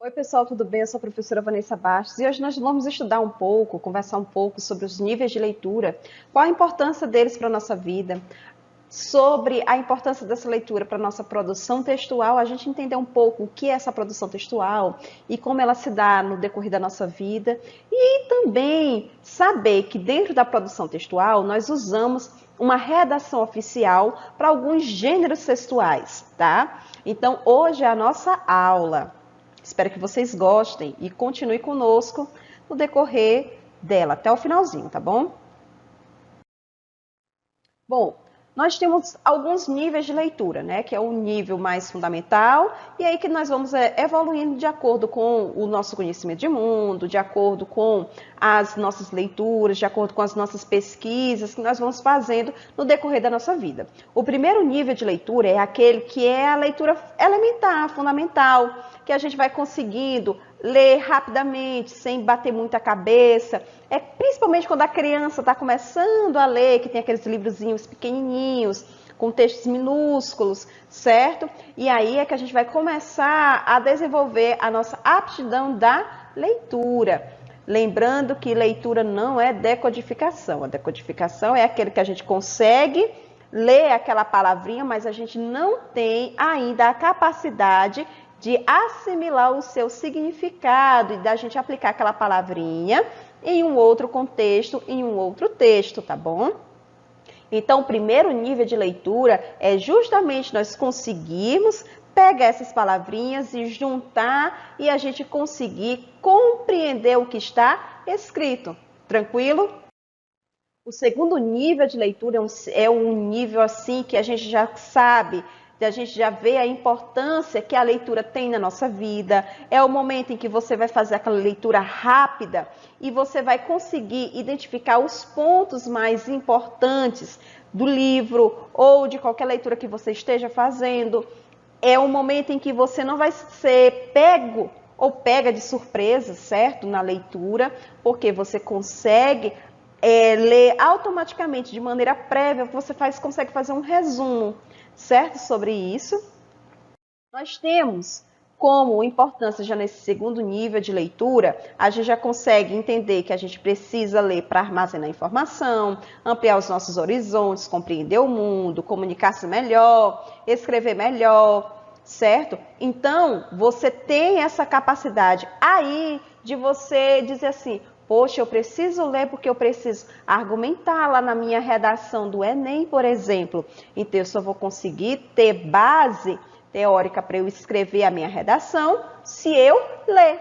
Oi, pessoal, tudo bem? Eu sou a professora Vanessa Bastos e hoje nós vamos estudar um pouco, conversar um pouco sobre os níveis de leitura, qual a importância deles para a nossa vida, sobre a importância dessa leitura para a nossa produção textual, a gente entender um pouco o que é essa produção textual e como ela se dá no decorrer da nossa vida e também saber que dentro da produção textual nós usamos uma redação oficial para alguns gêneros textuais, tá? Então, hoje é a nossa aula. Espero que vocês gostem e continue conosco no decorrer dela, até o finalzinho, tá bom? Bom, nós temos alguns níveis de leitura, né? Que é o nível mais fundamental, e aí que nós vamos evoluindo de acordo com o nosso conhecimento de mundo, de acordo com as nossas leituras, de acordo com as nossas pesquisas que nós vamos fazendo no decorrer da nossa vida. O primeiro nível de leitura é aquele que é a leitura elementar, fundamental, que a gente vai conseguindo ler rapidamente, sem bater muita cabeça. É principalmente quando a criança está começando a ler, que tem aqueles livrozinhos pequenininhos, com textos minúsculos, certo? E aí é que a gente vai começar a desenvolver a nossa aptidão da leitura. Lembrando que leitura não é decodificação. A decodificação é aquele que a gente consegue ler aquela palavrinha, mas a gente não tem ainda a capacidade de assimilar o seu significado e da gente aplicar aquela palavrinha em um outro contexto, em um outro texto, tá bom? Então, o primeiro nível de leitura é justamente nós conseguirmos pegar essas palavrinhas e juntar e a gente conseguir compreender o que está escrito. Tranquilo? O segundo nível de leitura é um nível assim que a gente já sabe, a gente já vê a importância que a leitura tem na nossa vida. É o momento em que você vai fazer aquela leitura rápida e você vai conseguir identificar os pontos mais importantes do livro ou de qualquer leitura que você esteja fazendo. É o momento em que você não vai ser pego ou pega de surpresa, certo? Na leitura, porque você consegue ler automaticamente, de maneira prévia, você consegue fazer um resumo, certo? Sobre isso. Nós temos como importância já nesse segundo nível de leitura, a gente já consegue entender que a gente precisa ler para armazenar informação, ampliar os nossos horizontes, compreender o mundo, comunicar-se melhor, escrever melhor, certo? Então, você tem essa capacidade aí de você dizer assim, poxa, eu preciso ler porque eu preciso argumentar lá na minha redação do Enem, por exemplo. Então, eu só vou conseguir ter base teórica para eu escrever a minha redação se eu ler.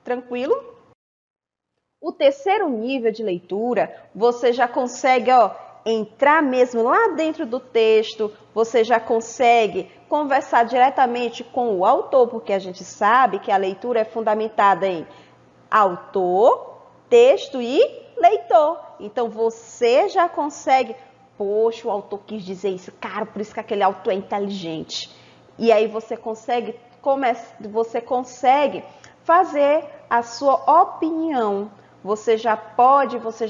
Tranquilo? O terceiro nível de leitura, você já consegue entrar mesmo lá dentro do texto, você já consegue conversar diretamente com o autor, porque a gente sabe que a leitura é fundamentada em autor, texto e leitor. Então, você já consegue, poxa, o autor quis dizer isso, cara, por isso que aquele autor é inteligente. E aí você consegue fazer a sua opinião. Você já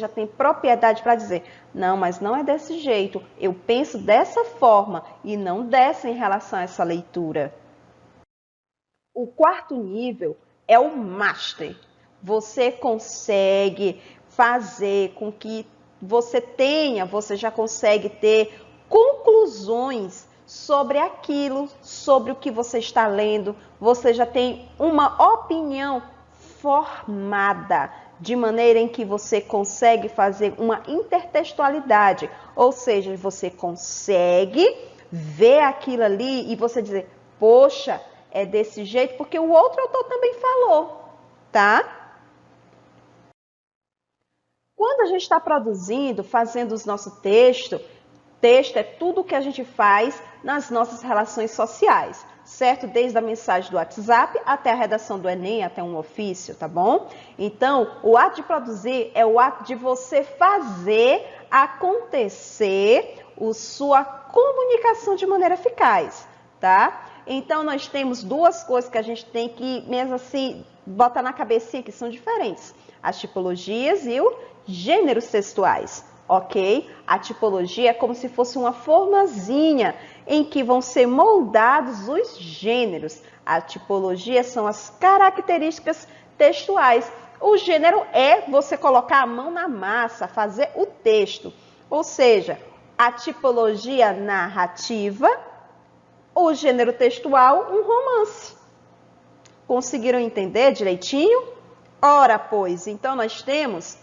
tem propriedade para dizer, não, mas não é desse jeito, eu penso dessa forma e não dessa em relação a essa leitura. O quarto nível é o master. Você consegue fazer com que você já consegue ter conclusões sobre aquilo, sobre o que você está lendo, você já tem uma opinião formada, de maneira em que você consegue fazer uma intertextualidade, ou seja, você consegue ver aquilo ali e você dizer, poxa, é desse jeito, porque o outro autor também falou, tá? Quando a gente está produzindo, fazendo o nosso texto é tudo o que a gente faz nas nossas relações sociais, certo? Desde a mensagem do WhatsApp até a redação do Enem, até um ofício, tá bom? Então, o ato de produzir é o ato de você fazer acontecer sua comunicação de maneira eficaz, tá? Então, nós temos duas coisas que a gente tem que, mesmo assim, botar na cabecinha que são diferentes. As tipologias e os gêneros textuais. ok? A tipologia é como se fosse uma formazinha em que vão ser moldados os gêneros. A tipologia são as características textuais. O gênero é você colocar a mão na massa, fazer o texto. Ou seja, a tipologia narrativa, o gênero textual, um romance. Conseguiram entender direitinho? Ora, pois, então nós temos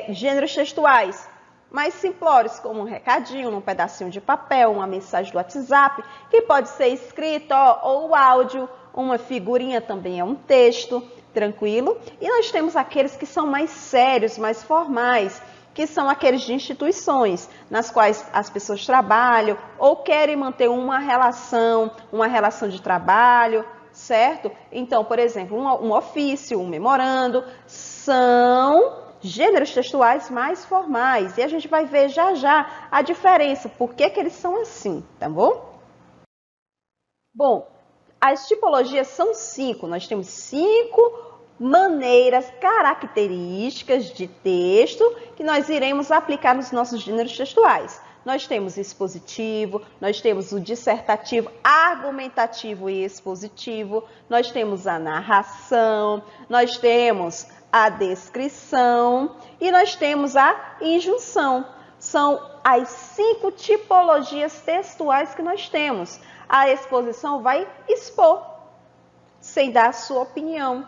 gêneros textuais mais simplórios, como um recadinho, um pedacinho de papel, uma mensagem do WhatsApp, que pode ser escrito ou áudio, uma figurinha também é um texto, tranquilo. E nós temos aqueles que são mais sérios, mais formais, que são aqueles de instituições, nas quais as pessoas trabalham ou querem manter uma relação de trabalho, certo? Então, por exemplo, um ofício, um memorando, são gêneros textuais mais formais. E a gente vai ver já já a diferença, por que eles são assim, tá bom? Bom, as tipologias são 5. Nós temos 5 maneiras, características de texto que nós iremos aplicar nos nossos gêneros textuais. Nós temos expositivo, nós temos o dissertativo, argumentativo e expositivo, nós temos a narração, nós temos a descrição e nós temos a injunção. São as 5 tipologias textuais que nós temos. A exposição vai expor, sem dar a sua opinião.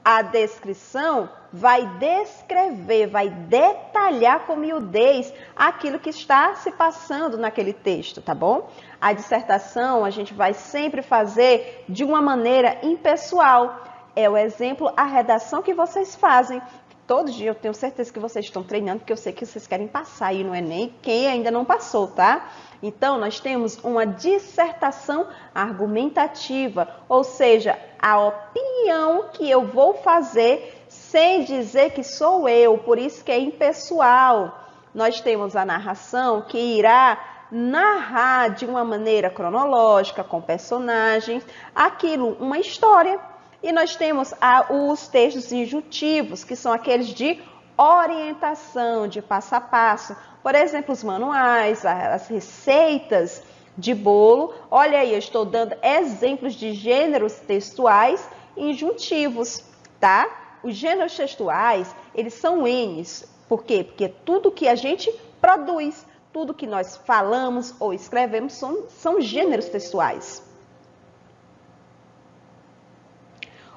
A descrição vai descrever, vai detalhar com miudez aquilo que está se passando naquele texto, tá bom? A dissertação a gente vai sempre fazer de uma maneira impessoal. É o exemplo, a redação que vocês fazem. Todo dia eu tenho certeza que vocês estão treinando, porque eu sei que vocês querem passar e não é nem quem ainda não passou, tá? Então, nós temos uma dissertação argumentativa, ou seja, a opinião que eu vou fazer sem dizer que sou eu, por isso que é impessoal. Nós temos a narração que irá narrar de uma maneira cronológica, com personagens, aquilo, uma história. E nós temos os textos injuntivos, que são aqueles de orientação, de passo a passo. Por exemplo, os manuais, as receitas de bolo. Olha aí, eu estou dando exemplos de gêneros textuais injuntivos, tá? Os gêneros textuais, eles são N's. Por quê? Porque tudo que a gente produz, tudo que nós falamos ou escrevemos são gêneros textuais.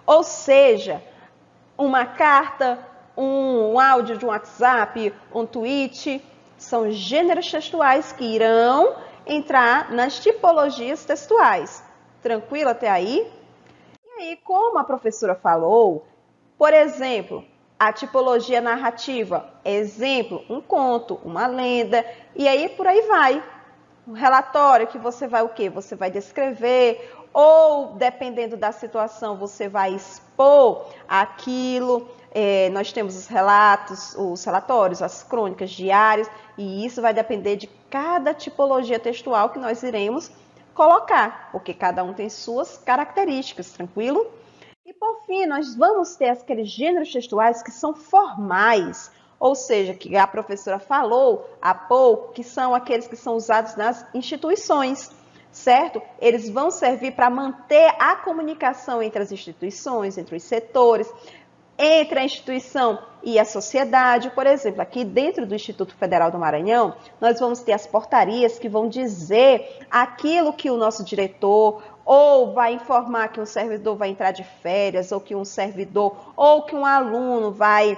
Ou seja, uma carta, um áudio de um WhatsApp, um tweet, são gêneros textuais que irão entrar nas tipologias textuais. Tranquilo até aí? E aí, como a professora falou, por exemplo, a tipologia narrativa, exemplo, um conto, uma lenda, e aí por aí vai. Um relatório que você vai o quê? Você vai descrever, ou dependendo da situação, você vai expor aquilo. Nós temos os relatos, os relatórios, as crônicas diárias, e isso vai depender de cada tipologia textual que nós iremos colocar, porque cada um tem suas características, tranquilo? E por fim, nós vamos ter aqueles gêneros textuais que são formais, ou seja, que a professora falou há pouco, que são aqueles que são usados nas instituições, certo? Eles vão servir para manter a comunicação entre as instituições, entre os setores, entre a instituição e a sociedade. Por exemplo, aqui dentro do Instituto Federal do Maranhão, nós vamos ter as portarias que vão dizer aquilo que o nosso diretor ou vai informar que um servidor vai entrar de férias, ou que um servidor, ou que um aluno vai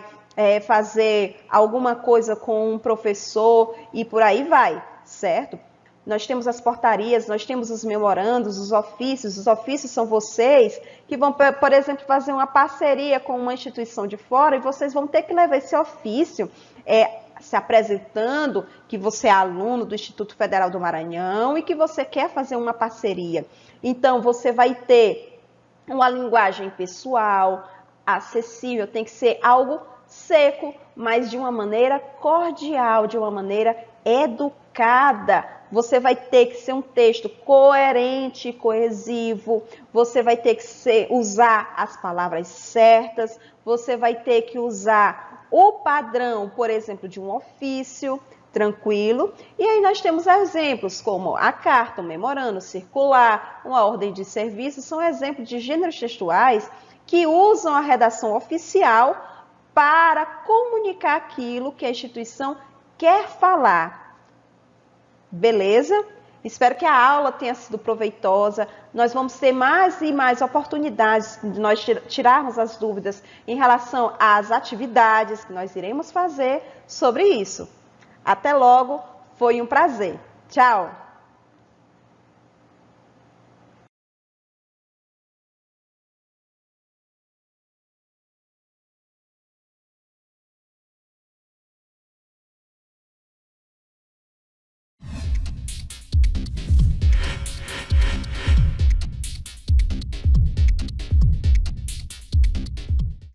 fazer alguma coisa com um professor e por aí vai, certo? Nós temos as portarias, nós temos os memorandos, os ofícios. Os ofícios são vocês que vão, por exemplo, fazer uma parceria com uma instituição de fora e vocês vão ter que levar esse ofício se apresentando que você é aluno do Instituto Federal do Maranhão e que você quer fazer uma parceria. Então, você vai ter uma linguagem pessoal, acessível, tem que ser algo seco, mas de uma maneira cordial, de uma maneira educada. Você vai ter que ser um texto coerente, coesivo, você vai ter que usar as palavras certas, você vai ter que usar o padrão, por exemplo, de um ofício, tranquilo. E aí nós temos exemplos como a carta, um memorando, circular, uma ordem de serviço, são exemplos de gêneros textuais que usam a redação oficial para comunicar aquilo que a instituição quer falar. Beleza? Espero que a aula tenha sido proveitosa. Nós vamos ter mais e mais oportunidades de nós tirarmos as dúvidas em relação às atividades que nós iremos fazer sobre isso. Até logo, foi um prazer. Tchau!